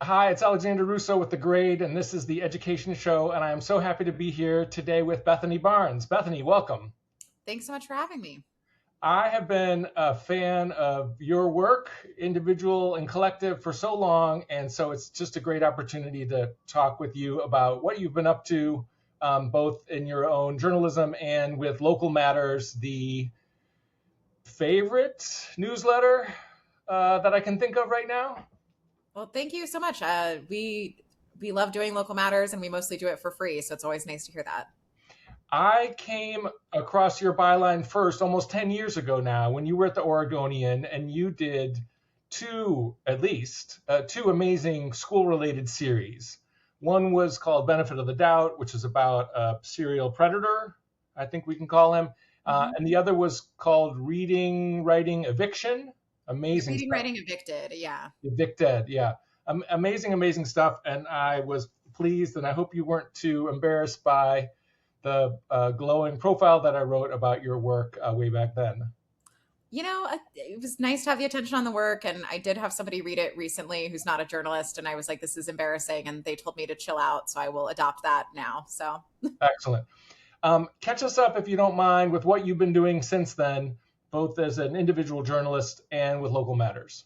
Hi, it's Alexander Russo with The Grade, and this is the Education Show, and I am so happy to be here today with Bethany Barnes. Bethany, welcome. Thanks so much for having me. I have been a fan of your work, individual and collective, for so long, and so it's just a great opportunity to talk with you about what you've been up to, both in your own journalism and with Local Matters, the favorite newsletter that I can think of right now. Well, thank you so much. We love doing local matters, and we mostly do it for free, so it's always nice to hear that. I came across your byline first almost 10 years ago now when you were at the Oregonian and you did at least two amazing school related series. One was called Benefit of the Doubt, which is about a serial predator, I think we can call him. Mhm. And the other was called Reading, Writing, Eviction. You're Amazing reading, stuff. writing, evicted. Yeah. Evicted, yeah. Amazing stuff. And I was pleased, and I hope you weren't too embarrassed by the glowing profile that I wrote about your work way back then. It was nice to have the attention on the work, and I did have somebody read it recently who's not a journalist, and I was like, this is embarrassing, and they told me to chill out, so I will adopt that now. So, Excellent. Catch us up, if you don't mind, with what you've been doing since then, both as an individual journalist and with Local Matters.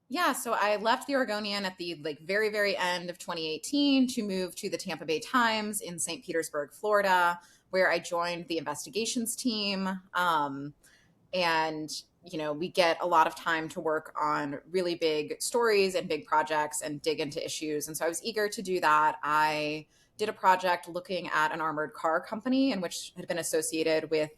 yeah, so I left the Oregonian at the very, very end of 2018 to move to the Tampa Bay Times in St. Petersburg, Florida, where I joined the investigations team. And we get a lot of time to work on really big stories and big projects and dig into issues. And so I was eager to do that. I did a project looking at an armored car company in which had been associated with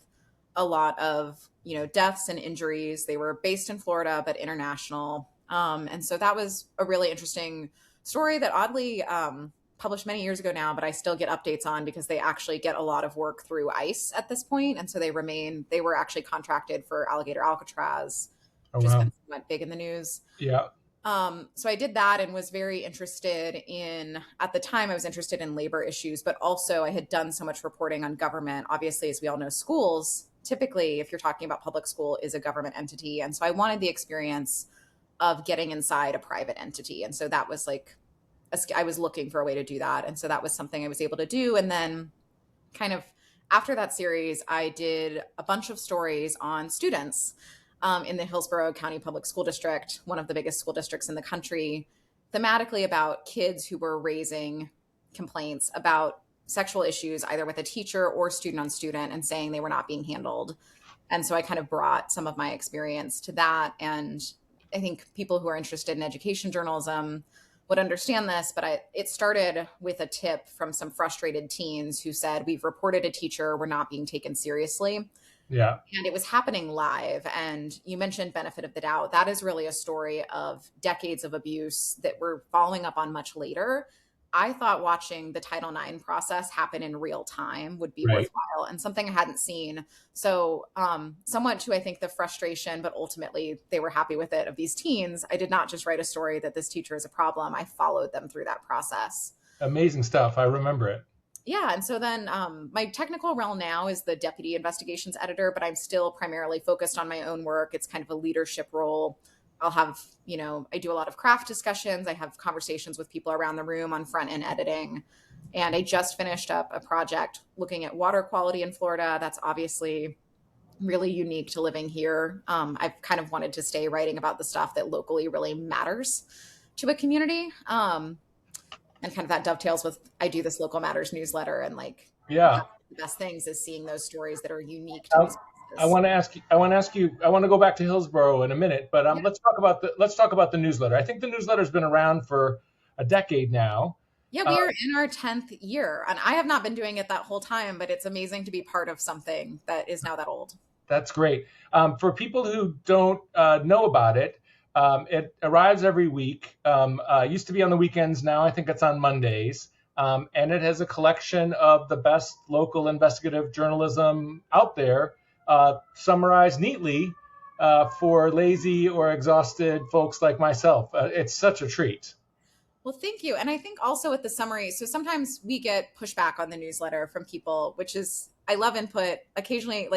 a lot of deaths and injuries. They were based in Florida but international. And so that was a really interesting story that oddly published many years ago now, but I still get updates on because they actually get a lot of work through ICE at this point, and so they were actually contracted for Alligator Alcatraz, Oh, which has wow. been somewhat big in the news. Yeah. So I did that and was very interested at the time, I was interested in labor issues, but also I had done so much reporting on government. Obviously, as we all know, schools, typically, if you're talking about public school, is a government entity. And so I wanted the experience of getting inside a private entity. And so that was I was looking for a way to do that. And so that was something I was able to do. And then kind of after that series, I did a bunch of stories on students in the Hillsborough County Public School District, one of the biggest school districts in the country, thematically about kids who were raising complaints about sexual issues, either with a teacher or student on student, and saying they were not being handled. And so I kind of brought some of my experience to that. And I think people who are interested in education journalism would understand this, but it started with a tip from some frustrated teens who said, we've reported a teacher, we're not being taken seriously. Yeah. And it was happening live. And you mentioned benefit of the doubt. That is really a story of decades of abuse that we're following up on much later. I thought watching the Title IX process happen in real time would be Right. worthwhile and something I hadn't seen. So, somewhat to, I think, the frustration, but ultimately they were happy with it of these teens. I did not just write a story that this teacher is a problem. I followed them through that process. Amazing stuff. I remember it. Yeah, and so then my technical realm now is the deputy investigations editor, but I'm still primarily focused on my own work. It's kind of a leadership role. I'll have, I do a lot of craft discussions. I have conversations with people around the room on front end editing. And I just finished up a project looking at water quality in Florida. That's obviously really unique to living here. I've kind of wanted to stay writing about the stuff that locally really matters to a community. And kind of that dovetails with I do this local matters newsletter, and Yeah. the best things is seeing those stories that are unique to I, these I places. want to ask you. I want to ask you. I want to go back to Hillsborough in a minute, but Yeah, let's talk about the newsletter. I think the newsletter's been around for a decade now. yeah, Uh, we are in our 10th year, and I have not been doing it that whole time, but it's amazing to be part of something that is now that old. That's great. For people who don't know about it, it arrives every week. Used to be on the weekends. Now I think it's on Mondays. And it has a collection of the best local investigative journalism out there, summarized neatly for lazy or exhausted folks like myself. It's such a treat. Well, thank you. And I think also with the summary, so sometimes we get pushback on the newsletter from people, which is, I love input. Occasionally,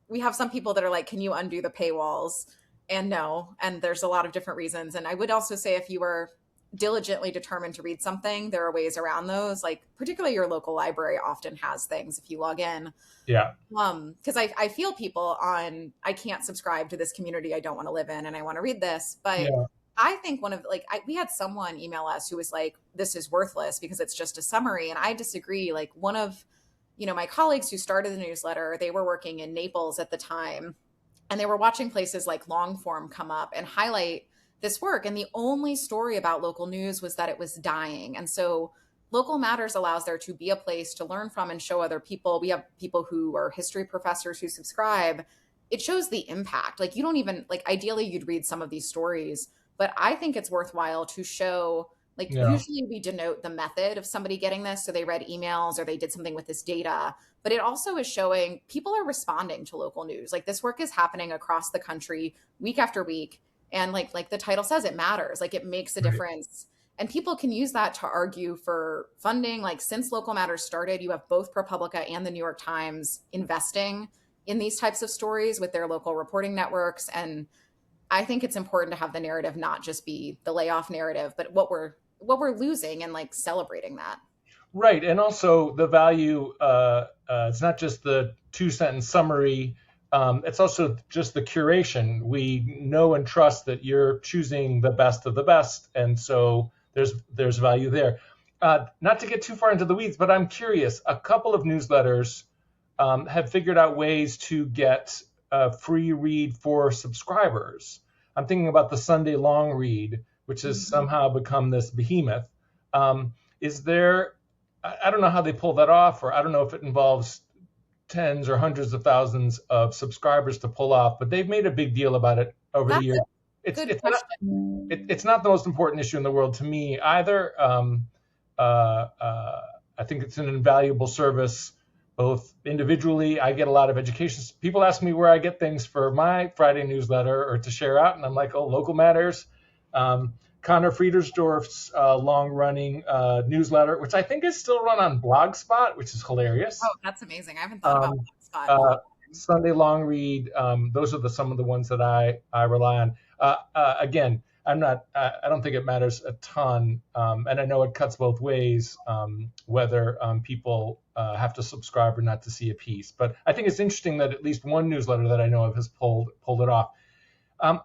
we have some people that are like, can you undo the paywalls? And no, and there's a lot of different reasons. And I would also say if you were diligently determined to read something, there are ways around those. Like particularly your local library often has things if you log in. Yeah. Because I feel people on, I can't subscribe to this community I don't want to live in and I want to read this. But Yeah. I think one of like we had someone email us who was like, this is worthless because it's just a summary. And I disagree. Like one of, my colleagues who started the newsletter, they were working in Naples at the time, and they were watching places like Longform come up and highlight this work. And the only story about local news was that it was dying. And so Local Matters allows there to be a place to learn from and show other people. We have people who are history professors who subscribe. It shows the impact. Like you don't even like ideally you'd read some of these stories, but I think it's worthwhile to show like Yeah. usually we denote the method of somebody getting this. So they read emails or they did something with this data, but it also is showing people are responding to local news. Like this work is happening across the country week after week. And like the title says, it matters. Like it makes a Right. difference. And people can use that to argue for funding. Like since Local Matters started, you have both ProPublica and the New York Times investing in these types of stories with their local reporting networks. And I think it's important to have the narrative not just be the layoff narrative, but what we're losing and like celebrating that. Right. And also the value, it's not just the 2 sentence summary. It's also just the curation. We know and trust that you're choosing the best of the best. And so there's value there. Not to get too far into the weeds, but I'm curious. A couple of newsletters have figured out ways to get a free read for subscribers. I'm thinking about the Sunday long read, which has somehow become this behemoth. Is there, I don't know how they pull that off, or I don't know if it involves tens or hundreds of thousands of subscribers to pull off, but they've made a big deal about it over the That's years. a It's good it's not question. it's not the most important issue in the world to me either. I think it's an invaluable service, both individually. I get a lot of education. People ask me where I get things for my Friday newsletter or to share out, and I'm like, oh, Local Matters. Connor Friedersdorf's long-running newsletter, which I think is still run on Blogspot, which is hilarious. Oh, that's amazing. I haven't thought about Um, Blogspot in a uh, long Sunday long read. Those are some of the ones that I rely on. Again, I don't think it matters a ton, and I know it cuts both ways whether people have to subscribe or not to see a piece. But I think it's interesting that at least one newsletter that I know of has pulled it off.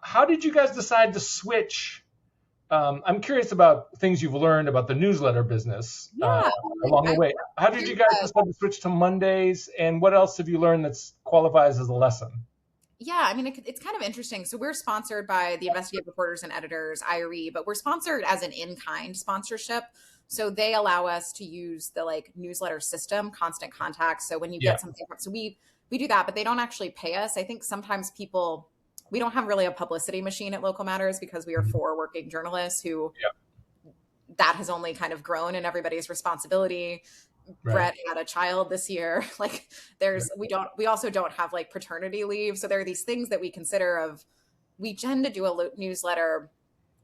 How did you guys decide to switch? I'm curious about things you've learned about the newsletter business Yeah, along the I way. How did you guys decide to switch to Mondays, and what else have you learned that qualifies as a lesson? Yeah, I mean, it's kind of interesting. So we're sponsored by the Investigative Reporters and Editors, IRE, but we're sponsored as an in-kind sponsorship. So they allow us to use the like newsletter system, Constant Contact. So when you Yeah. get something, so we do that, but they don't actually pay us. I think sometimes we don't have really a publicity machine at Local Matters because we are Mhm. four working journalists who Yeah. that has only kind of grown in everybody's responsibility. Right. Brett had a child this year. Like we also don't have like paternity leave. So there are these things that we consider of, we tend to do a newsletter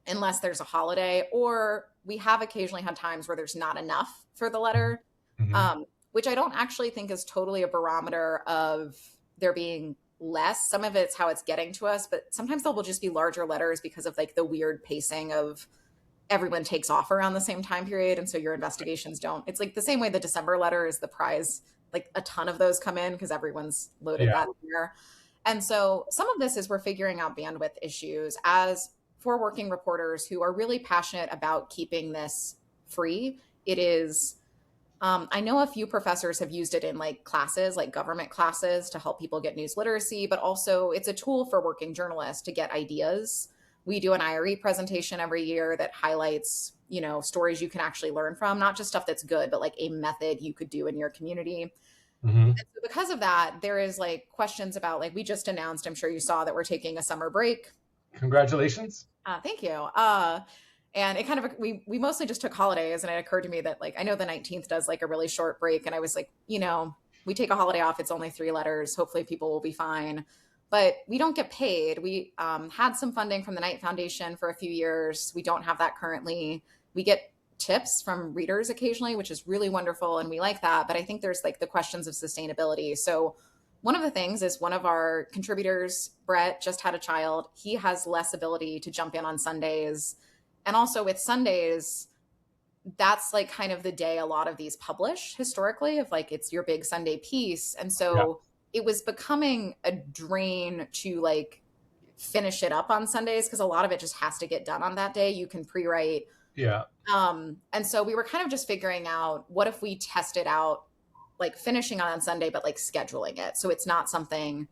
unless there's a holiday, or we have occasionally had times where there's not enough for the letter, Mm-hmm. which I don't actually think is totally a barometer of there being less. Some of it's how it's getting to us, but sometimes there will just be larger letters because of like the weird pacing of everyone takes off around the same time period. And so your investigations don't. It's like the same way the December letter is the prize. Like a ton of those come in because everyone's loaded Yeah. that year. And so some of this is we're figuring out bandwidth issues as for working reporters who are really passionate about keeping this free. It is, I know a few professors have used it in like classes, like government classes to help people get news literacy, but also it's a tool for working journalists to get ideas. We do an IRE presentation every year that highlights, stories you can actually learn from, not just stuff that's good, but like a method you could do in your community. Mm-hmm. And so because of that, there is like questions about like we just announced, I'm sure you saw that we're taking a summer break. Congratulations. Thank you. And it kind of we mostly just took holidays, and it occurred to me that like I know the 19th does like a really short break, and I was like, we take a holiday off. It's only 3 letters. Hopefully, people will be fine. But we don't get paid. We had some funding from the Knight Foundation for a few years. We don't have that currently. We get tips from readers occasionally, which is really wonderful, and we like that. But I think there's like the questions of sustainability. So one of the things is one of our contributors, Brett, just had a child. He has less ability to jump in on Sundays. And also with Sundays, that's like kind of the day a lot of these publish historically, of like it's your big Sunday piece. And Yeah. so it was becoming a drain to like finish it up on Sundays because a lot of it just has to get done on that day. You can pre-write. Yeah. And so we were kind of just figuring out, what if we tested out like finishing on Sunday, but like scheduling it so it's not something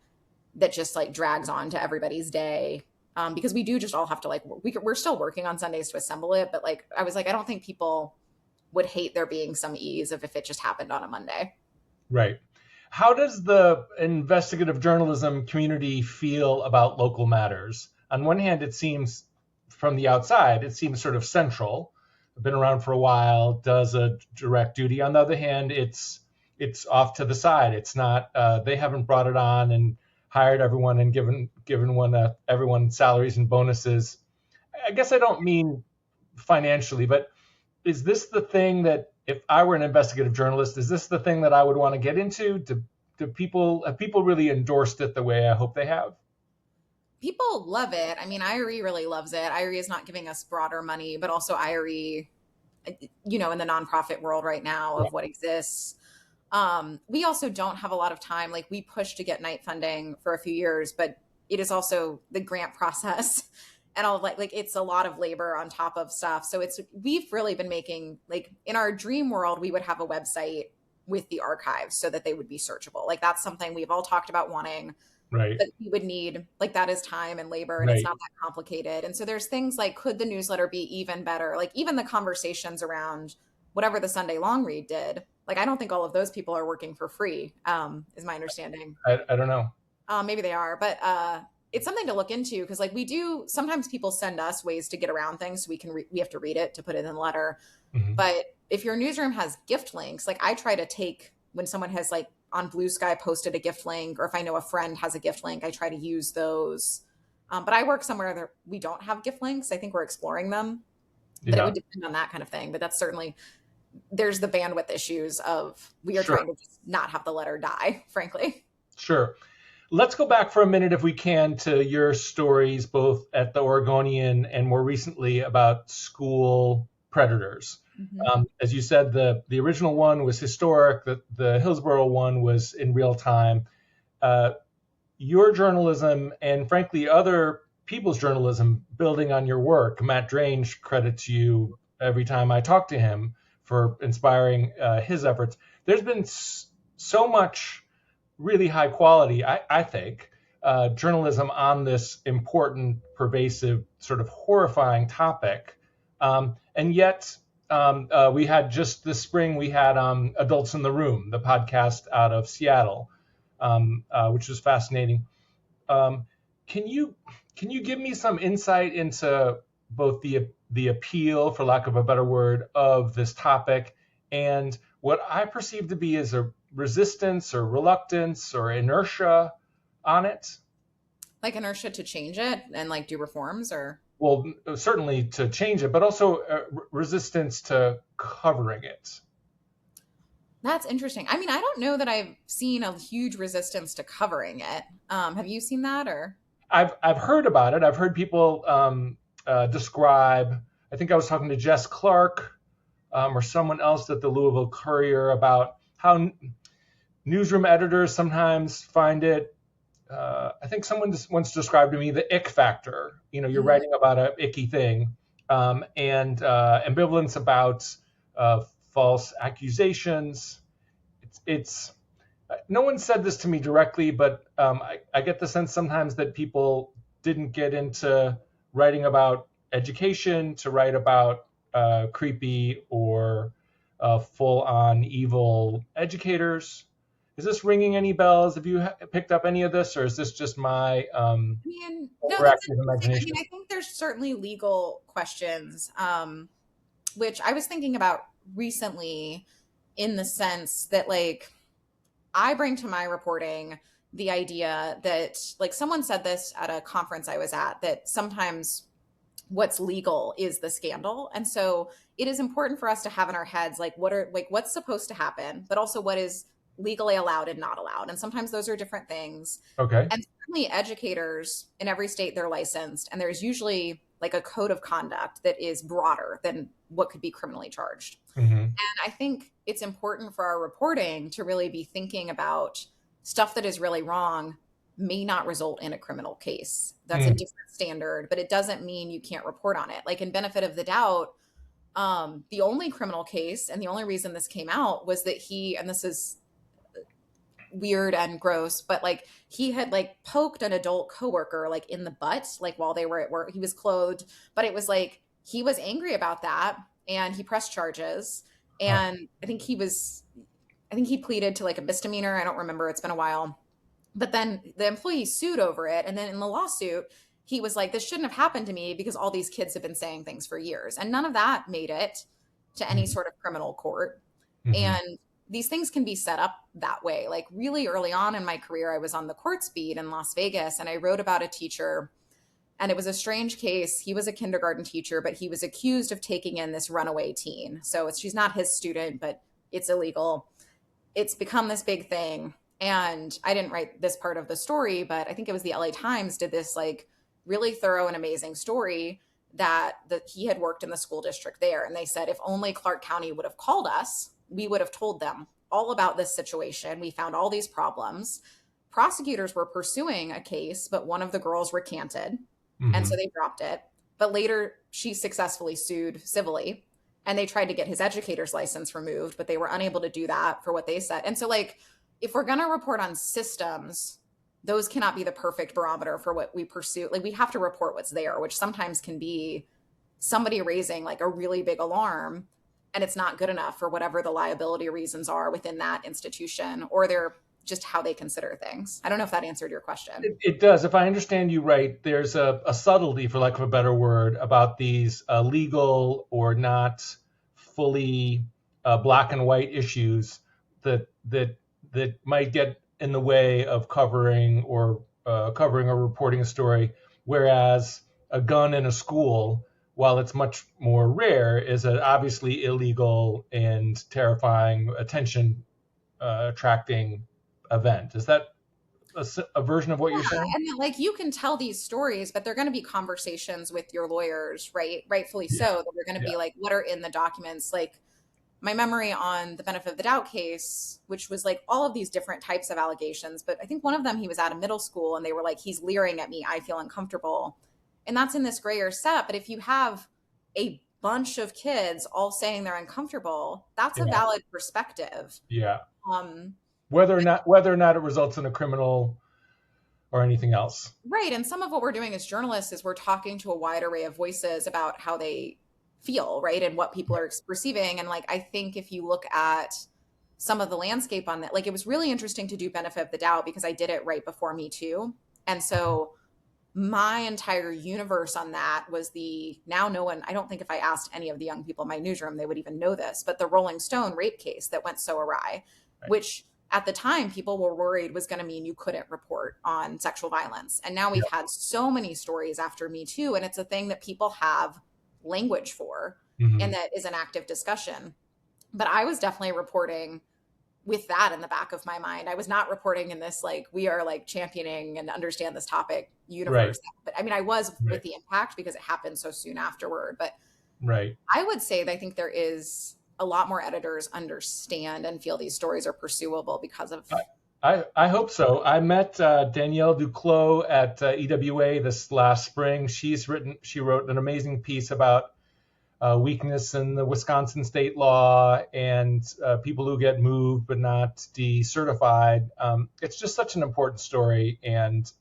that just like drags on to everybody's day. Because we do just all have to like, we're still working on Sundays to assemble it, but like I was like, I don't think people would hate there being some ease of if it just happened on a Monday. Right. How does the investigative journalism community feel about local matters? On one hand, it seems from the outside, it seems sort of central. Been around for a while, does a direct duty. On the other hand, it's off to the side. It's not. They haven't brought it on and hired everyone and given everyone salaries and bonuses. I guess I don't mean financially, but is this the thing that if I were an investigative journalist, is this the thing that I would want to get into? Have people really endorsed it the way I hope they have? People love it. I mean, IRE really loves it. IRE is not giving us broader money, but also IRE, in the nonprofit world right now Yeah. of what exists. We also don't have a lot of time. Like we pushed to get night funding for a few years, but it is also the grant process and all like it's a lot of labor on top of stuff. So we've really been making, like, in our dream world, we would have a website with the archives so that they would be searchable. Like that's something we've all talked about wanting, Right. that we would need. Like that is time and labor, and it's Right. not that complicated. And so there's things like, could the newsletter be even better? Like even the conversations around whatever the Sunday long read did, like I don't think all of those people are working for free, is my understanding. I don't know. Maybe they are, but it's something to look into, because like we do sometimes people send us ways to get around things so we have to read it to put it in the letter. Mhm. But if your newsroom has gift links, like I try to take, when someone has like on Blue Sky posted a gift link, or if I know a friend has a gift link, I try to use those. But I work somewhere that we don't have gift links. I think we're exploring them, but it Yeah. would depend on that kind of thing. But that's certainly, there's the bandwidth issues of, we are Sure. trying to just not have the letter die, frankly. Sure. Let's go back for a minute, if we can, to your stories, both at the Oregonian and more recently about school predators. Mm-hmm. As you said, the original one was historic. The Hillsborough one was in real time. Uh, your journalism, and frankly other people's journalism, building on your work. Matt Drange credits you every time I talk to him for inspiring his efforts. There's been so much really high quality, I think, journalism on this important, pervasive, sort of horrifying topic. And yet, we had just this spring, we had Adults in the Room, the podcast out of Seattle, which was fascinating. Um, can you give me some insight into both the appeal, for lack of a better word, of this topic, and what I perceive to be as a resistance or reluctance or inertia on it? Like inertia to change it and like do reforms, or? Well, certainly to change it, but also resistance to covering it. That's interesting. I mean, I don't know that I've seen a huge resistance to covering it. Have you seen that, or? I've heard about it. I've heard people describe. I think I was talking to Jess Clark or someone else at the Louisville Courier about how newsroom editors sometimes find it. I think someone once described to me the ick factor. You're writing about an icky thing, and ambivalence about false accusations. It's no one said this to me directly, but I get the sense sometimes that people didn't get into writing about education to write about creepy or full-on evil educators. Is this ringing any bells? Have you picked up any of this, or is this just my No, that's overactive interesting. I imagination? mean, I think there's certainly legal questions, which I was thinking about recently, in the sense that, like, I bring to my reporting the idea that, like, someone said this at a conference I was at, that sometimes what's legal is the scandal. And so it is important for us to have in our heads, like, what's supposed to happen, but also what is legally allowed and not allowed. And sometimes those are different things. Okay. And certainly educators in every state, they're licensed, and there's usually like a code of conduct that is broader than what could be criminally charged. Hmm. And I think it's important for our reporting to really be thinking about stuff that is really wrong may not result in a criminal case. That's a Mm. different standard, but it doesn't mean you can't report on it. Like in benefit of the doubt, the only criminal case and the only reason this came out was that he, and this is weird and gross, but like he had like poked an adult coworker like in the butt, like while they were at work. He was clothed, but it was like he was angry about that and he pressed charges. Huh. And I think he pleaded to like a misdemeanor. I don't remember. It's been a while. But then the employee sued over it. And then in the lawsuit, he was like, this shouldn't have happened to me because all these kids have been saying things for years. And none of that made it to any sort of criminal court. Mm-hmm. And these things can be set up that way. Like really early on in my career, I was on the courts beat in Las Vegas and I wrote about a teacher. And it was a strange case. He was a kindergarten teacher, but he was accused of taking in this runaway teen. So she's not his student, but it's illegal. It's become this big thing. And I didn't write this part of the story, but I think it was the LA Times did this like really thorough and amazing story that he had worked in the school district there. And they said, if only Clark County would have called us, we would have told them all about this situation. We found all these problems. Prosecutors were pursuing a case, but one of the girls recanted. And so Mm-hmm. they dropped it. But later, she successfully sued civilly and they tried to get his educator's license removed, but they were unable to do that for what they said. And so, like, if we're going to report on systems, those cannot be the perfect barometer for what we pursue. Like, we have to report what's there, which sometimes can be somebody raising like a really big alarm and it's not good enough for whatever the liability reasons are within that institution, or they're just how they consider things. I don't know if that answered your question. It does. If I understand you right, there's a subtlety, for lack of a better word, about these legal or not fully black and white issues that might get in the way of covering or reporting a story. Whereas a gun in a school, while it's much more rare, is an obviously illegal and terrifying, attention attracting event. Is that a version of what you're Yeah, saying? and like you can tell these stories, but they're going to be conversations with your lawyers, right? Rightfully so. Yeah, That they're going to yeah, be like, what are in the documents? Like my memory on the benefit of the doubt case, which was like all of these different types of allegations. But I think one of them, he was at a middle school and they were like, he's leering at me. I feel uncomfortable. And that's in this grayer set. But if you have a bunch of kids all saying they're uncomfortable, that's a yeah, valid perspective. yeah. Um, Whether or not it results in a criminal or anything else. Right. And some of what we're doing as journalists is we're talking to a wide array of voices about how they feel, right? And what people are perceiving. And like, I think if you look at some of the landscape on that, like it was really interesting to do benefit of the doubt because I did it right before Me Too. And so my entire universe on that was the now no one, I don't think if I asked any of the young people in my newsroom, they would even know this, but the Rolling Stone rape case that went so awry, Right. which at the time people were worried was going to mean you couldn't report on sexual violence. And now Yeah. we've had so many stories after Me Too, and it's a thing that people have language for Hmm. and that is an active discussion. But I was definitely reporting with that in the back of my mind. I was not reporting in this like we are like championing and understand this topic Right. universe. But I mean, I was Right. with the impact because it happened so soon afterward. But Right. I would say that I think there is a lot more editors understand and feel these stories are pursuable because of. I hope so. I met Danielle Duclos at EWA this last spring. She wrote an amazing piece about weakness in the Wisconsin state law and people who get moved but not decertified. It's just such an important story, and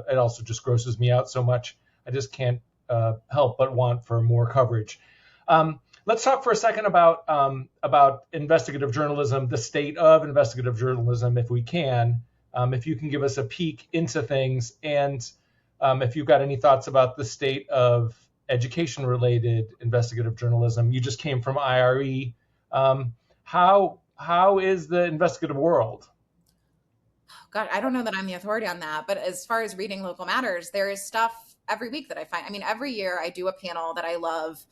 it also just grosses me out so much. I just can't help but want for more coverage. Let's talk for a second about investigative journalism, the state of investigative journalism, if we can. If you can give us a peek into things, and if you've got any thoughts about the state of education-related investigative journalism. You just came from IRE. How is the investigative world? God, I don't know that I'm the authority on that, but as far as reading local matters, there is stuff every week that I find. I mean, every year I do a panel that I love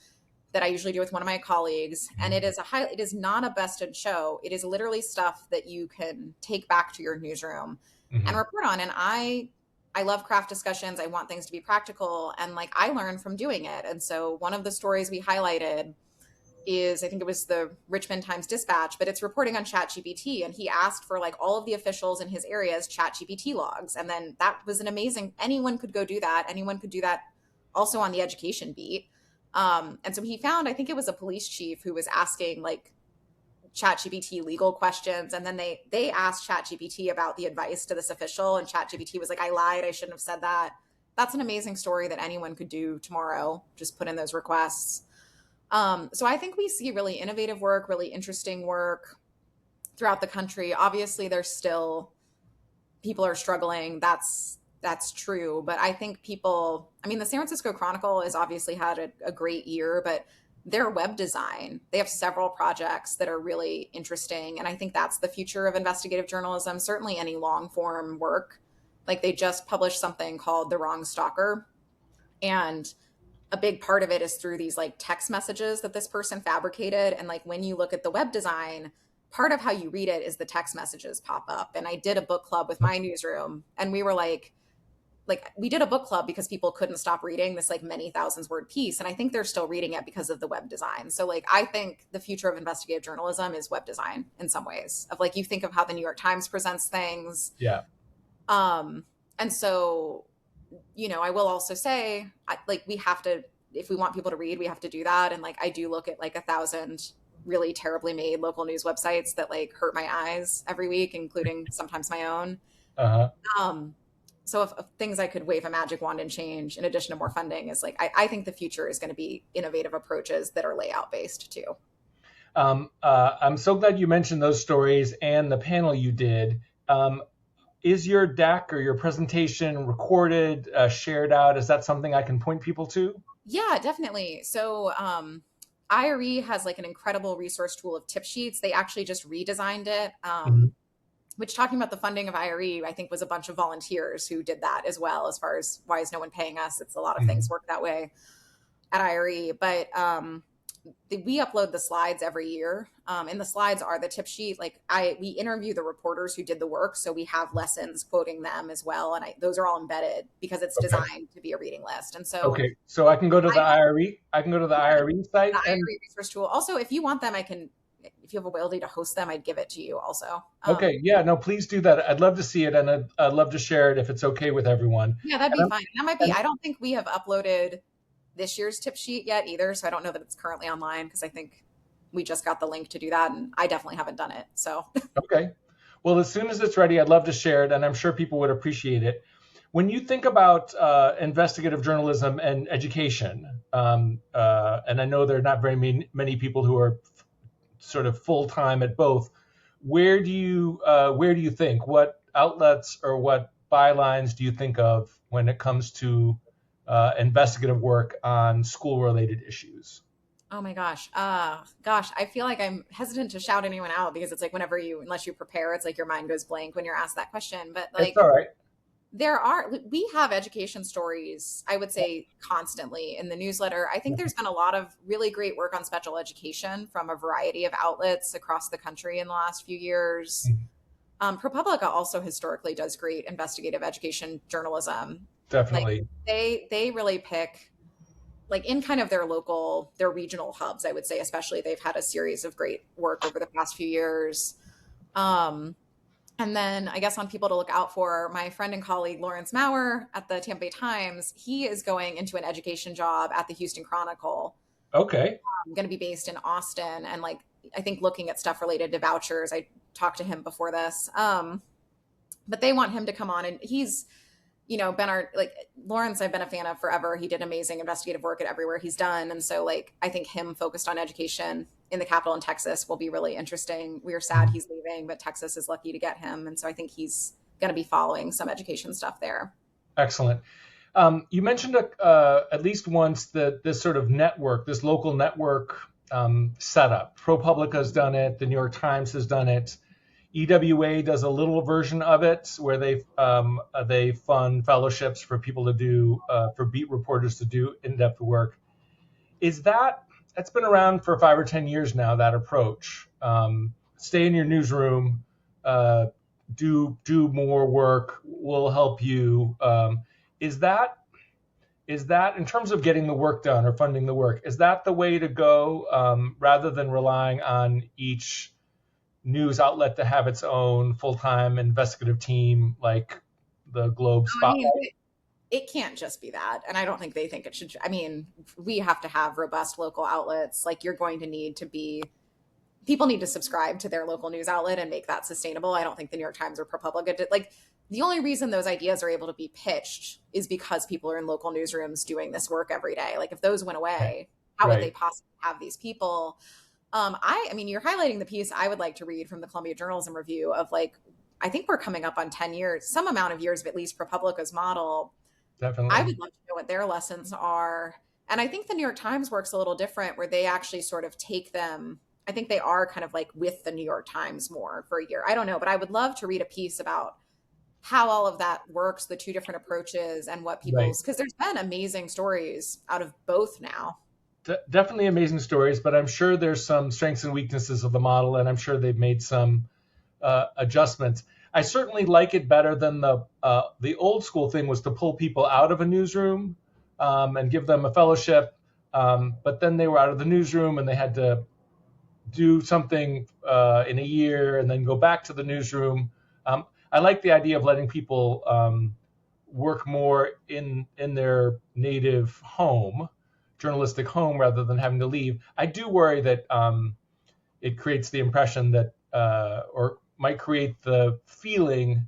that I usually do with one of my colleagues, and it is not a best in show. It is literally stuff that you can take back to your newsroom and Mm-hmm. report on. And I love craft discussions. I want things to be practical, and like I learn from doing it. And so one of the stories we highlighted is, I think it was the Richmond Times Dispatch, but it's reporting on ChatGPT. And he asked for like all of the officials in his area's ChatGPT logs. And then that was an amazing, anyone could go do that. Anyone could do that also on the education beat. And so he found, I think it was a police chief who was asking like ChatGPT legal questions. And then they asked ChatGPT about the advice to this official. And ChatGPT was like, I lied. I shouldn't have said that. That's an amazing story that anyone could do tomorrow. Just put in those requests. So I think we see really innovative work, really interesting work throughout the country. Obviously, there's still people are struggling. That's true. But I think people, I mean, the San Francisco Chronicle has obviously had a great year, but their web design, they have several projects that are really interesting. And I think that's the future of investigative journalism, certainly any long form work. Like they just published something called The Wrong Stalker. And a big part of it is through these like text messages that this person fabricated. And like when you look at the web design, part of how you read it is the text messages pop up. And I did a book club with my newsroom, and we were like we did a book club because people couldn't stop reading this like many thousands word piece. And I think they're still reading it because of the web design. So like I think the future of investigative journalism is web design in some ways, of like you think of how the New York Times presents things. Yeah. And so, you know, I will also say, like, we have to, if we want people to read, we have to do that. And like, I do look at like 1,000 really terribly made local news websites that like hurt my eyes every week, including sometimes my own. So if things I could wave a magic wand and change in addition to more funding is like, I think the future is going to be innovative approaches that are layout based too. I'm so glad you mentioned those stories and the panel you did. Is your deck or your presentation recorded, shared out? Is that something I can point people to? Yeah, definitely. So IRE has like an incredible resource tool of tip sheets. They actually just redesigned it, which, talking about the funding of IRE, I think was a bunch of volunteers who did that as well. As far as why is no one paying us? It's a lot of things work that way at IRE. But we upload the slides every year, and the slides are the tip sheet. Like we interview the reporters who did the work, so we have lessons quoting them as well, and those are all embedded because it's designed to be a reading list. And so, so I can go to the IRE. I can go to the IRE site. The IRE resource tool. Also, if you want them, I can. If you have a ability to host them, I'd give it to you. Also. Yeah, no, please do that. I'd love to see it, and I'd love to share it if it's okay with everyone. Yeah, that'd be fine. That might be. I don't think we have uploaded this year's tip sheet yet either. So I don't know that it's currently online because I think we just got the link to do that, and I definitely haven't done it. So. Okay. Well, as soon as it's ready, I'd love to share it, and I'm sure people would appreciate it. When you think about investigative journalism and education, and I know there are not very many people who are sort of full-time at both, where do you think, what outlets or what bylines do you think of when it comes to investigative work on school-related issues? Oh my gosh. I feel like I'm hesitant to shout anyone out because it's like unless you prepare, it's like your mind goes blank when you're asked that question. But like, it's all right. We have education stories, I would say, constantly in the newsletter. I think there's been a lot of really great work on special education from a variety of outlets across the country in the last few years. ProPublica also historically does great investigative education journalism. Definitely. Like, they really pick, like, in kind of their regional hubs, I would say, especially, they've had a series of great work over the past few years. And then I guess on people to look out for, my friend and colleague Lawrence Maurer at the Tampa Bay Times, he is going into an education job at the Houston Chronicle. Okay. Going to be based in Austin, and like I think looking at stuff related to vouchers. I talked to him before this, but they want him to come on, and he's, you know, been Lawrence I've been a fan of forever. He did amazing investigative work at everywhere he's done. And so like, I think him focused on education in the Capitol in Texas will be really interesting. We are sad he's leaving, but Texas is lucky to get him. And so I think he's going to be following some education stuff there. Excellent. You mentioned at least once that this sort of network, this local network setup. ProPublica has done it. The New York Times has done it. EWA does a little version of it where they fund fellowships for people to do, for beat reporters to do in-depth work. That's been around for 5 or 10 years now, that approach. Stay in your newsroom, do more work, we'll help you. Is that is that in terms of getting the work done or funding the work? Is that the way to go, rather than relying on each news outlet to have its own full-time investigative team like the Globe I mean, Spotlight? it can't just be that. And I don't think they think it should. I mean, we have to have robust local outlets. Like, you're going to need to be, people need to subscribe to their local news outlet and make that sustainable. I don't think the New York Times or ProPublica did. Like, the only reason those ideas are able to be pitched is because people are in local newsrooms doing this work every day. Like, if those went Right. away, how would they Right. possibly have these people? I mean, you're highlighting the piece I would like to read from the Columbia Journalism Review of, like, I think we're coming up on 10 years, some amount of years of at least ProPublica's model. I Definitely. would love to know what their lessons are. And I think the New York Times works a little different, where they actually sort of take them. I think they are kind of like with the New York Times more for a year. I don't know, but I would love to read a piece about how all of that works, the two different approaches, and what Right. people's, because there's been amazing stories out of both now. Definitely amazing stories, but I'm sure there's some strengths and weaknesses of the model, and I'm sure they've made some adjustments. I certainly like it better than the old school thing was to pull people out of a newsroom, and give them a fellowship, but then they were out of the newsroom and they had to do something in a year and then go back to the newsroom. I like the idea of letting people work more in their native home, journalistic home, rather than having to leave. I do worry that it creates the impression that, or might create the feeling,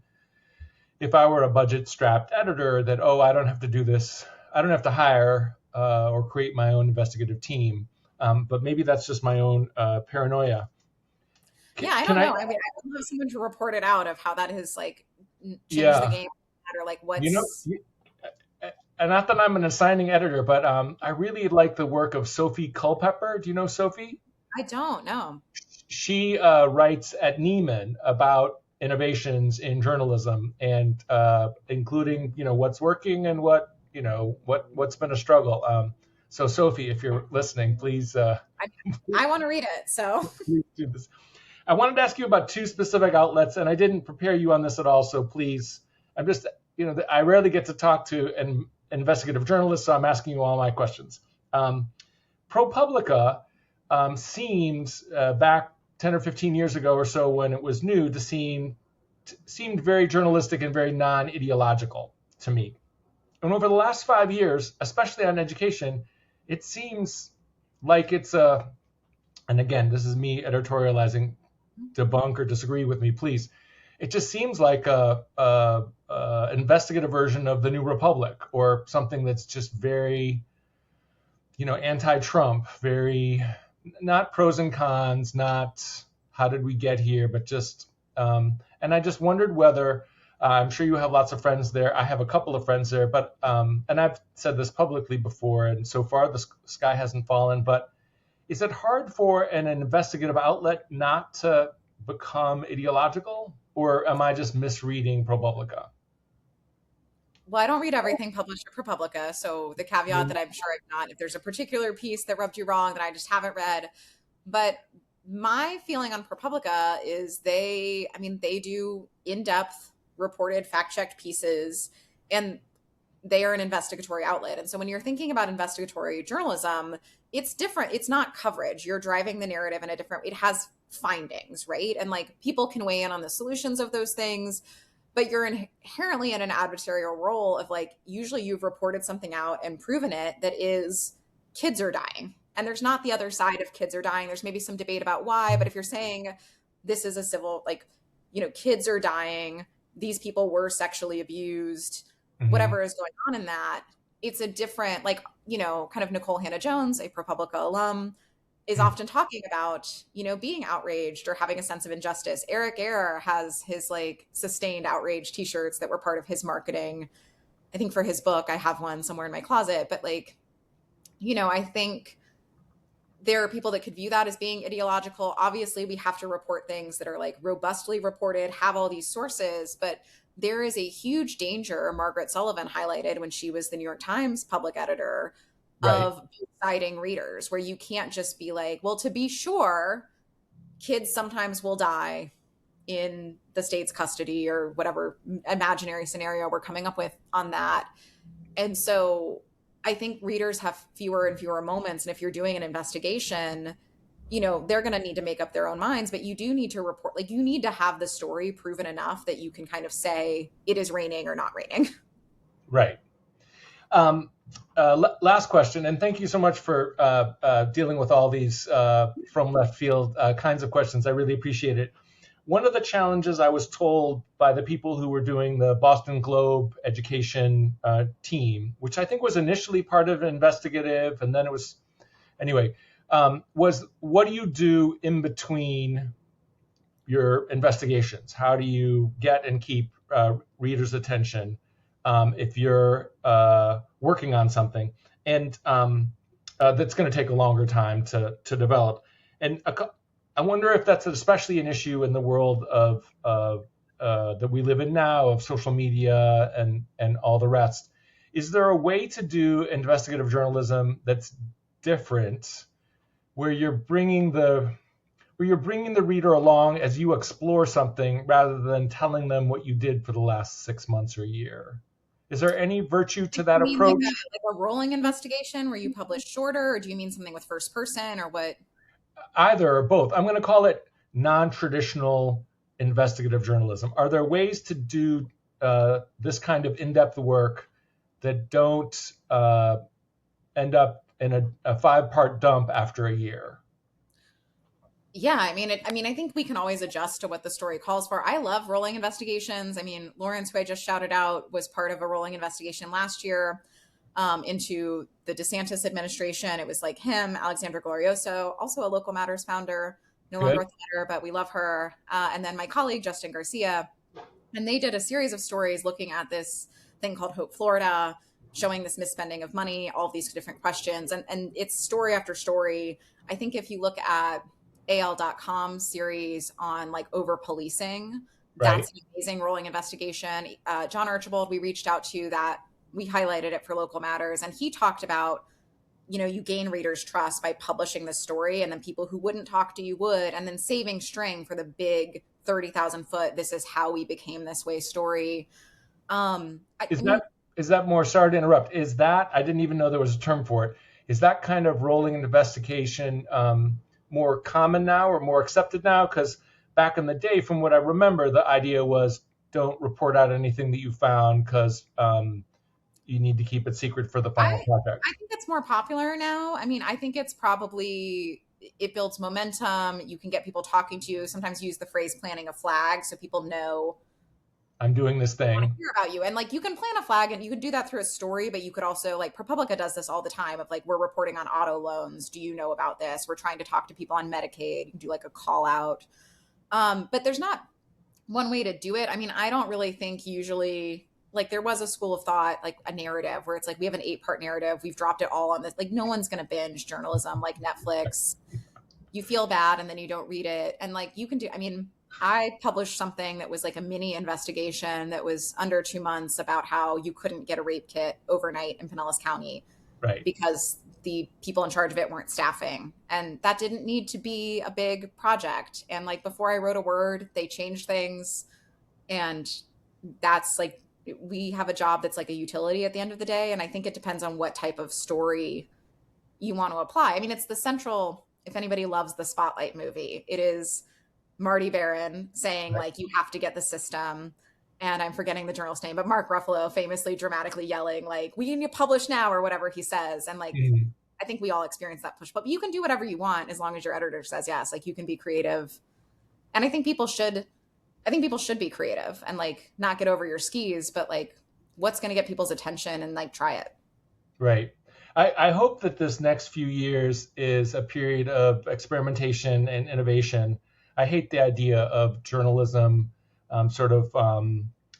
if I were a budget strapped editor, that, oh, I don't have to do this. I don't have to hire or create my own investigative team. But maybe that's just my own paranoia. Yeah, I Can don't I? know. I mean, I would love someone to report it out of how that has like changed the Yeah, game, or like you know, what's. and not that I'm an assigning editor, but I really like the work of Sophie Culpepper. Do you know Sophie? I don't know. She writes at Neiman about innovations in journalism, and including, what's working and what's been a struggle. So Sophie, if you're listening, please, I, I want to read it. So please do this. I wanted to ask you about two specific outlets, and I didn't prepare you on this at all. So please, I'm just, I rarely get to talk to an investigative journalist, so I'm asking you all my questions. ProPublica seems, back 10 or 15 years ago or so, when it was new, to seemed very journalistic and very non-ideological to me. And over the last 5 years, especially on education, it seems like it's a, and again, this is me editorializing, debunk or disagree with me, please. It just seems like a investigative version of the New Republic, or something that's just very, anti-Trump, very, not pros and cons, not how did we get here, but just, and I just wondered whether, I'm sure you have lots of friends there. I have a couple of friends there, but, and I've said this publicly before, and so far the sky hasn't fallen, but is it hard for an investigative outlet not to become ideological, or am I just misreading ProPublica? well, I don't read everything published at ProPublica. So the caveat that I'm sure I've not, if there's a particular piece that rubbed you wrong that I just haven't read. But my feeling on ProPublica is I mean, they do in-depth reported fact-checked pieces, and they are an investigatory outlet. And so when you're thinking about investigatory journalism, it's different. It's not coverage. You're driving the narrative in a different, it has findings, right? And like, people can weigh in on the solutions of those things, but you're inherently in an adversarial role of, like, usually you've reported something out and proven it that is kids are dying. And there's not the other side of kids are dying. There's maybe some debate about why, but if you're saying this is a civil, like, kids are dying, these people were sexually abused, Mm-hmm. whatever is going on in that, it's a different, like, kind of Nicole Hannah Jones, a ProPublica alum, is often talking about, being outraged or having a sense of injustice. Eric Ayer has his like sustained outrage t-shirts that were part of his marketing. I think for his book, I have one somewhere in my closet, but like, I think there are people that could view that as being ideological. Obviously, we have to report things that are like robustly reported, have all these sources, but there is a huge danger Margaret Sullivan highlighted when she was the New York Times public editor, Right. of siding readers, where you can't just be like, well, to be sure, kids sometimes will die, in the state's custody or whatever imaginary scenario we're coming up with on that. And so I think readers have fewer and fewer moments. And if you're doing an investigation, they're going to need to make up their own minds, but you do need to report, like, you need to have the story proven enough that you can kind of say it is raining or not raining. Right. Last question, and thank you so much for dealing with all these from left field kinds of questions. I really appreciate it. One of the challenges I was told by the people who were doing the Boston Globe education team, which I think was initially part of investigative, and then it was, anyway, was what do you do in between your investigations? How do you get and keep readers' attention if you're working on something, and that's going to take a longer time to develop? And I wonder if that's especially an issue in the world of that we live in now, of social media and all the rest. Is there a way to do investigative journalism that's different, where you're bringing the reader along as you explore something rather than telling them what you did for the last 6 months or a year? Is there any virtue to that approach? Like a rolling investigation where you publish shorter, or do you mean something with first person, or what? Either or both. I'm going to call it non-traditional investigative journalism. Are there ways to do this kind of in-depth work that don't end up in a 5-part dump after a year? Yeah, I mean, I think we can always adjust to what the story calls for. I love rolling investigations. I mean, Lawrence, who I just shouted out, was part of a rolling investigation last year into the DeSantis administration. It was like him, Alexandra Glorioso, also a Local Matters founder, no longer with the Letter, but we love her. And then my colleague, Justin Garcia. And they did a series of stories looking at this thing called Hope Florida, showing this misspending of money, all of these different questions. And it's story after story. I think if you look at AL.com series on like over policing, that's an amazing rolling investigation. John Archibald, we reached out to that. We highlighted it for Local Matters. And he talked about, you gain readers' trust by publishing the story, and then people who wouldn't talk to you would, and then saving string for the big 30,000 foot, this is how we became this way story. Is that more, sorry to interrupt, is that, I didn't even know there was a term for it, is that kind of rolling investigation more common now or more accepted now? Because back in the day, from what I remember, the idea was don't report out anything that you found because you need to keep it secret for the final project. I think it's more popular now. I mean, I think it's probably, it builds momentum. You can get people talking to you. Sometimes use the phrase planting a flag so people know I'm doing this thing. I want to hear about you. And like, you can plant a flag and you can do that through a story, but you could also, like, ProPublica does this all the time of like, we're reporting on auto loans. Do you know about this? We're trying to talk to people on Medicaid. You can do like a call out. But there's not one way to do it. I mean, I don't really think usually, like, there was a school of thought, like a narrative where it's like, we have an 8-part narrative. We've dropped it all on this. Like, no one's going to binge journalism like Netflix. You feel bad and then you don't read it. And like, you can do, I mean, I published something that was like a mini investigation that was under 2 months about how you couldn't get a rape kit overnight in Pinellas County, because the people in charge of it weren't staffing. And that didn't need to be a big project. And like, before I wrote a word, they changed things. And that's like, we have a job that's like a utility at the end of the day. And I think it depends on what type of story you want to apply. I mean, it's the central, if anybody loves the Spotlight movie, it is Marty Baron saying like, you have to get the system. And I'm forgetting the journalist's name, but Mark Ruffalo famously dramatically yelling like, we need to publish now, or whatever he says. And like, I think we all experience that push, but you can do whatever you want as long as your editor says yes. Like, you can be creative. And I think people should be creative and like not get over your skis, but like, what's going to get people's attention, and like, try it. Right. I hope that this next few years is a period of experimentation and innovation. I hate the idea of journalism sort of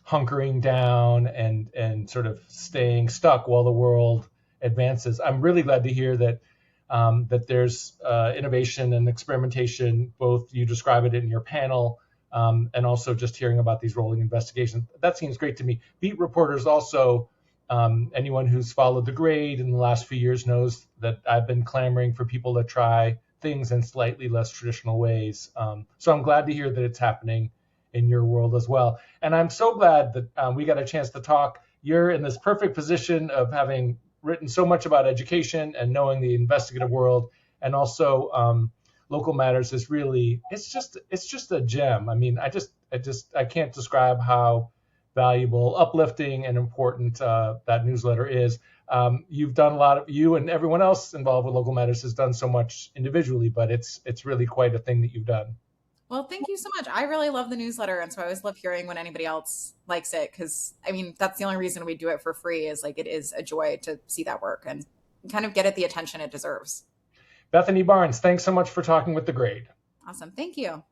hunkering down and sort of staying stuck while the world advances. I'm really glad to hear that that there's innovation and experimentation. Both you describe it in your panel and also just hearing about these rolling investigations. That seems great to me. Beat reporters also, anyone who's followed The Grade in the last few years knows that I've been clamoring for people to try things in slightly less traditional ways. So I'm glad to hear that it's happening in your world as well. And I'm so glad that we got a chance to talk. You're in this perfect position of having written so much about education and knowing the investigative world, and also local matters is really, it's just a gem. I mean, I can't describe how valuable, uplifting, and important that newsletter is. You've done a lot of, you and everyone else involved with local matters has done so much individually, but it's really quite a thing that you've done. Well, thank you so much. I really love the newsletter. And so I always love hearing when anybody else likes it. Cause I mean, that's the only reason we do it for free, is like, it is a joy to see that work and kind of get it the attention it deserves. Bethany Barnes, thanks so much for talking with The Grade. Awesome. Thank you.